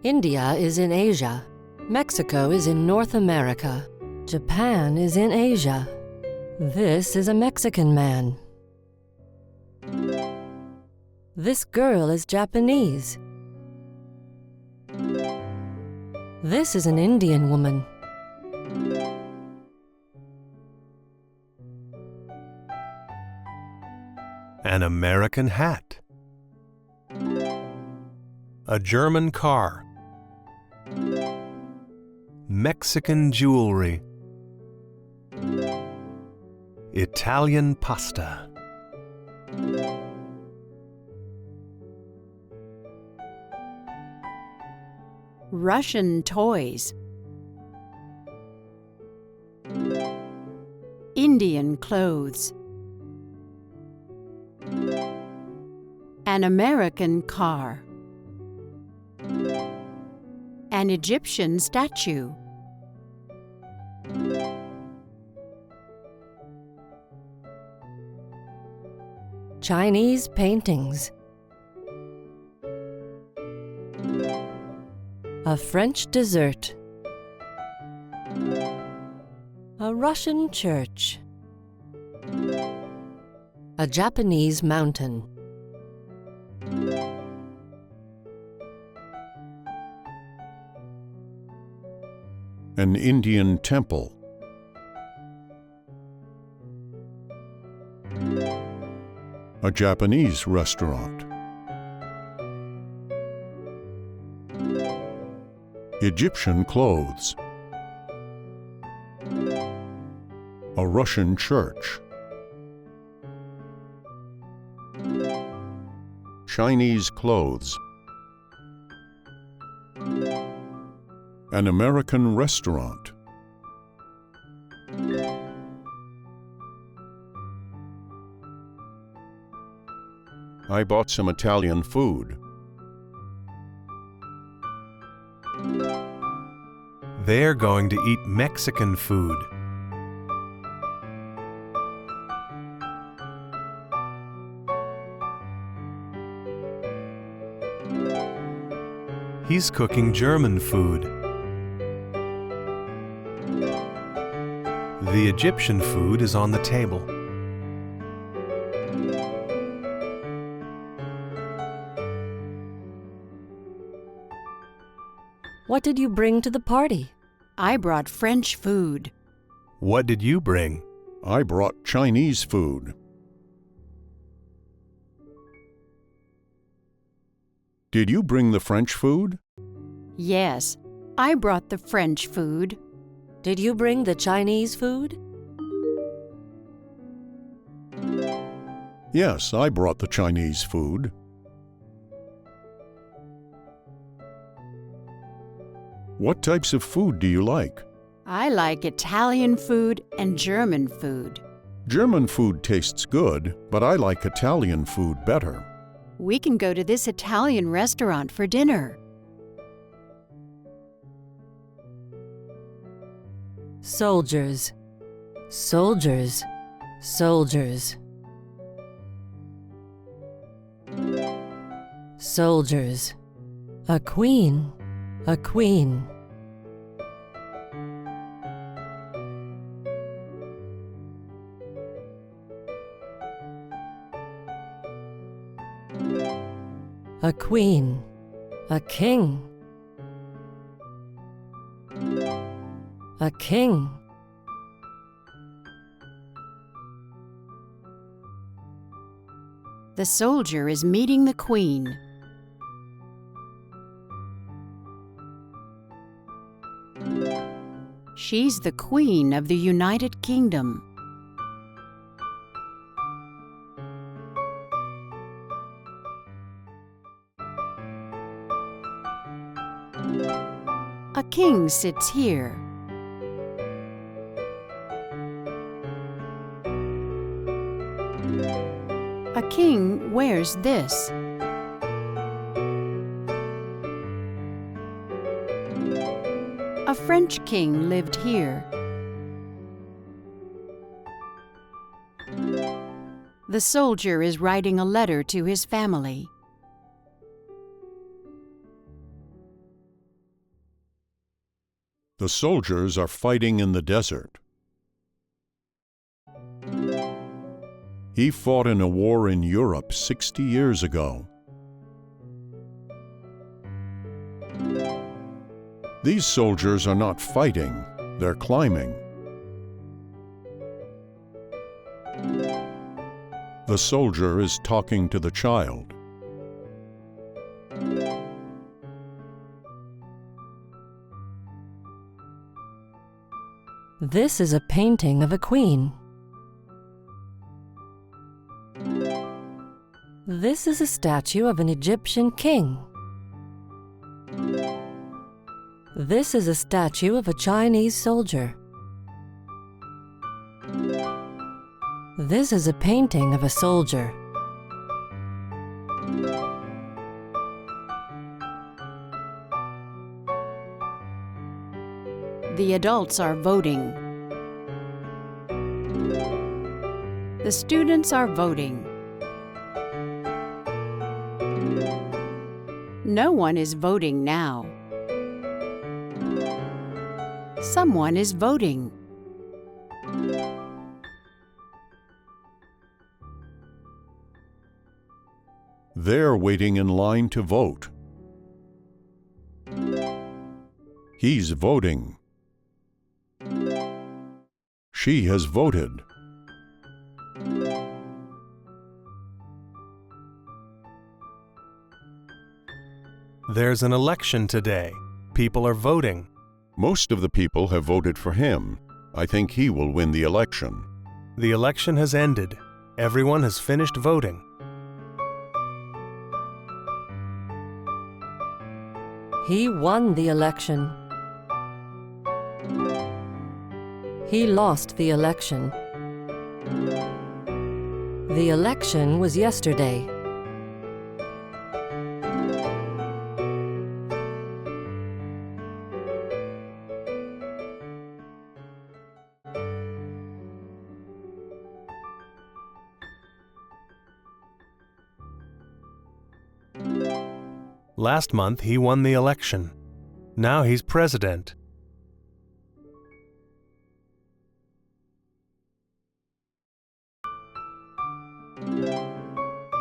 India is in Asia. Mexico is in North America. Japan is in Asia. This is a Mexican man. This girl is Japanese. This is an Indian woman. An American hat. A German car. Mexican jewelry. Italian pasta. Russian toys. Indian clothes. An American car. An Egyptian statue. Chinese paintings. A French dessert. A Russian church. A Japanese mountain. An Indian temple. A Japanese restaurant. Egyptian clothes. A Russian church. Chinese clothes. An American restaurant. I bought some Italian food. They're going to eat Mexican food. He's cooking German food. The Egyptian food is on the table. What did you bring to the party? I brought French food. What did you bring? I brought Chinese food. Did you bring the French food? Yes, I brought the French food. Did you bring the Chinese food? Yes, I brought the Chinese food. What types of food do you like? I like Italian food and German food. German food tastes good, but I like Italian food better. We can go to this Italian restaurant for dinner. Soldiers. Soldiers. Soldiers. Soldiers. A queen. A queen. A queen. A king. A king. The soldier is meeting the queen. She's the Queen of the United Kingdom. A king sits here. A king wears this. A French king lived here. The soldier is writing a letter to his family. The soldiers are fighting in the desert. He fought in a war in Europe 60 years ago. These soldiers are not fighting, they're climbing. The soldier is talking to the child. This is a painting of a queen. This is a statue of an Egyptian king. This is a statue of a Chinese soldier. This is a painting of a soldier. The adults are voting. The students are voting. No one is voting now. Someone is voting. They're waiting in line to vote. He's voting. She has voted. There's an election today. People are voting. Most of the people have voted for him. I think he will win the election. The election has ended. Everyone has finished voting. He won the election. He lost the election. The election was yesterday. Last month, he won the election. Now he's president.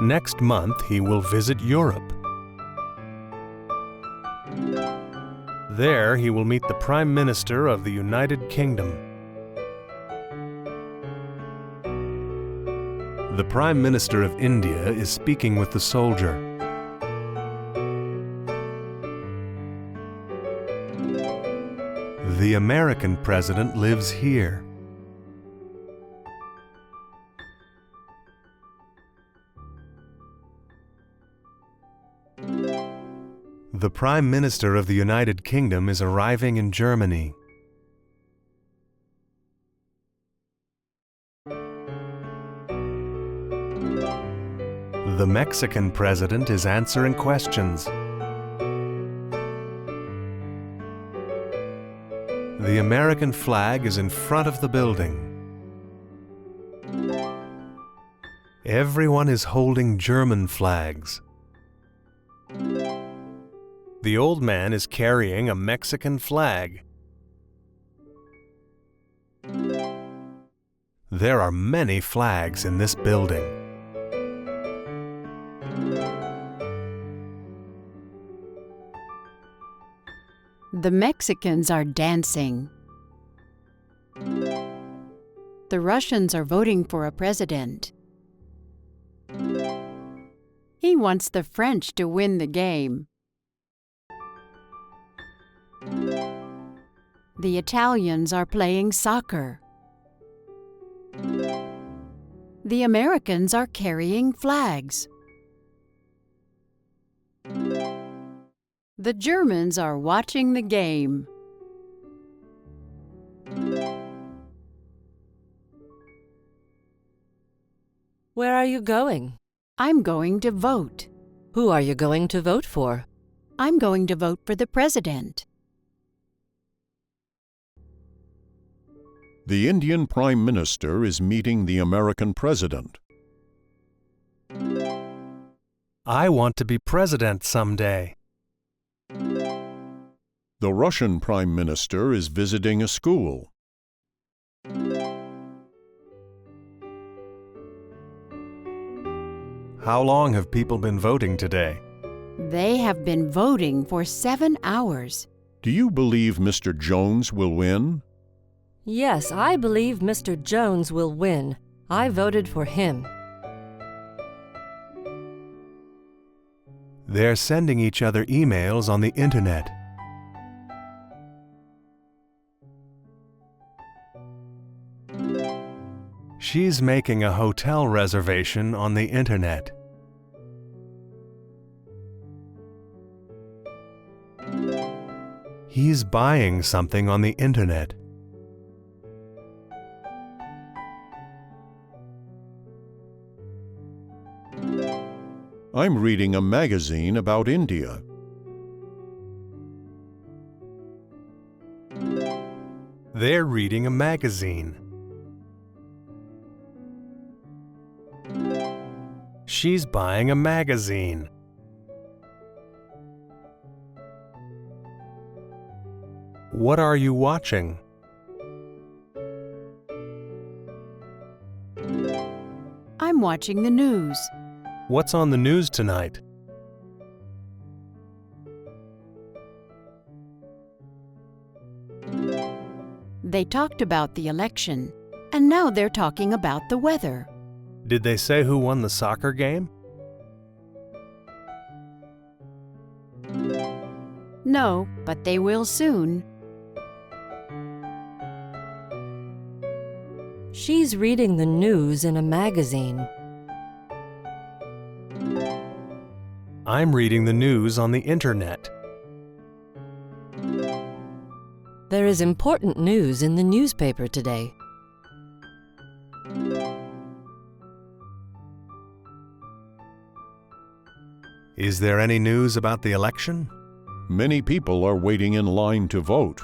Next month, he will visit Europe. There, he will meet the Prime Minister of the United Kingdom. The Prime Minister of India is speaking with the soldier. The American president lives here. The Prime Minister of the United Kingdom is arriving in Germany. The Mexican president is answering questions. The American flag is in front of the building. Everyone is holding German flags. The old man is carrying a Mexican flag. There are many flags in this building. The Mexicans are dancing. The Russians are voting for a president. He wants the French to win the game. The Italians are playing soccer. The Americans are carrying flags. The Germans are watching the game. Where are you going? I'm going to vote. Who are you going to vote for? I'm going to vote for the president. The Indian Prime Minister is meeting the American president. I want to be president someday. The Russian Prime Minister is visiting a school. How long have people been voting today? They have been voting for 7 hours. Do you believe Mr. Jones will win? Yes, I believe Mr. Jones will win. I voted for him. They're sending each other emails on the internet. She's making a hotel reservation on the internet. He's buying something on the internet. I'm reading a magazine about India. They're reading a magazine. She's buying a magazine. What are you watching? I'm watching the news. What's on the news tonight? They talked about the election, and now they're talking about the weather. Did they say who won the soccer game? No, but they will soon. She's reading the news in a magazine. I'm reading the news on the internet. There is important news in the newspaper today. Is there any news about the election? Many people are waiting in line to vote.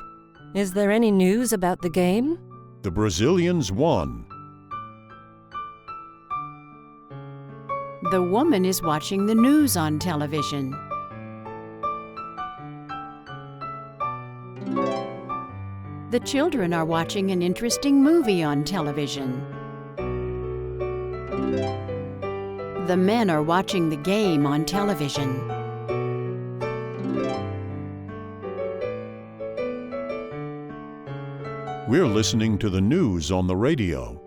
Is there any news about the game? The Brazilians won. The woman is watching the news on television. The children are watching an interesting movie on television. The men are watching the game on television. We're listening to the news on the radio.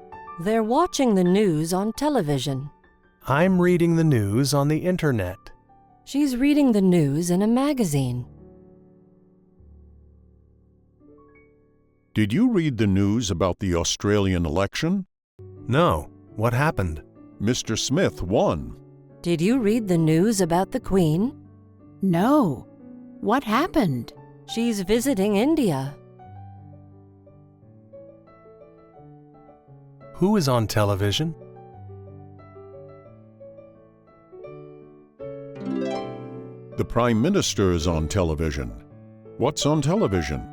They're watching the news on television. I'm reading the news on the internet. She's reading the news in a magazine. Did you read the news about the Australian election? No. What happened? Mr. Smith won. Did you read the news about the Queen? No. What happened? She's visiting India. Who is on television? The Prime Minister is on television. What's on television?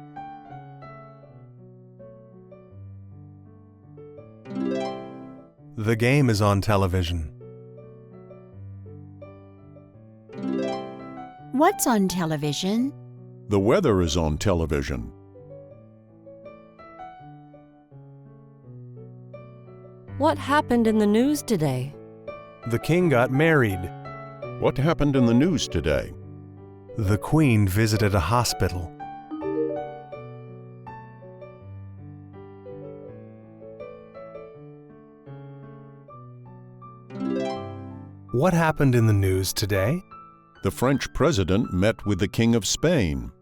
The game is on television. What's on television? The weather is on television. What happened in the news today? The king got married. What happened in the news today? The queen visited a hospital. What happened in the news today? The French president met with the King of Spain.